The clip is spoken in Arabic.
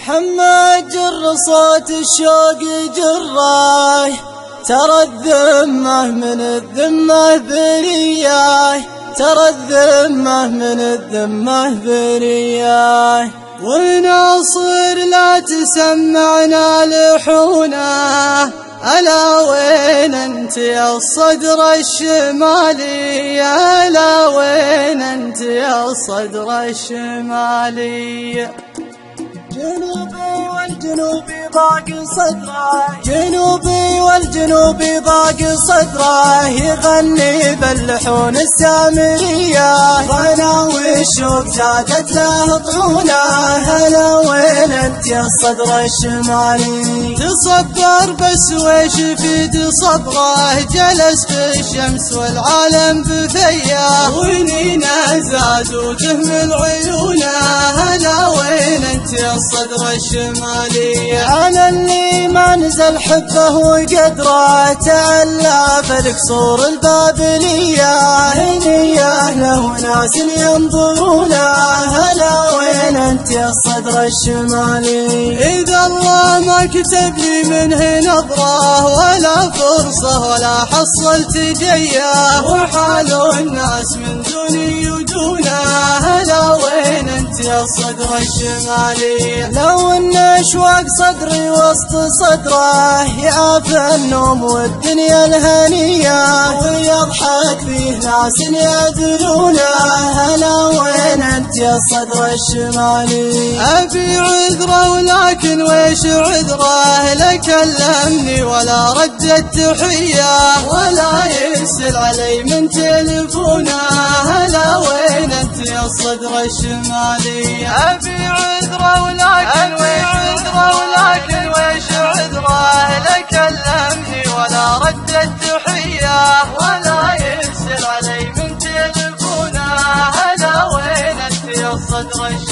محمد جر صوت الشوق جراي، ترى الذمة من الذمة برياي، ترى الذمة من الذمة برياي. والناصر لا تسمعنا لحونه، ألا وين انت يا الصدر الشمالي، ألا وين انت يا الصدر الشمالي. جنوبي والجنوبي ضاق صدره، جنوبي والجنوبي ضاق صدره، يغني باللحون السامرية، غنى والشوق زادت له طعونه. هلا وين انت يا الصدر الشمالي، تصبر بس ويش يفيد صبره، جلس في الشمس والعالم بثيه، ونينا زاد وتهمل عيونه. هلا وين انت يا الصدر الشمالي، على اللي ما نزل حبه وقدره، تعلى في القصور البابلية، هنيه له ناس ينظرونه. هلا وين انت يا الصدر الشمالي، إذا الله ما كتب لي منه نظرة، ولا فرصة ولا حصلت جيه، وحال الناس من دوني ودونه. هلا وين انت يا الصدر الشمالي، لو ان اشواق صدري وسط صدره، يعافى النوم والدنيا الهنية، ويضحك فيه ناس يدرونه. هلا وين انت يا الصدر الشمالي، ابي عذره ولكن ويش عذره، لا كلمني ولا رد التحية، ولا يرسل علي من تلفونه. هلا وين انت يا الصدر الشمالي، ابي عذره ولكن ويش عذره، لا كلمني ولا رد التحية، ولا يرسل علي من تلفونه. هلا وين انت يا الصدر الشمالي.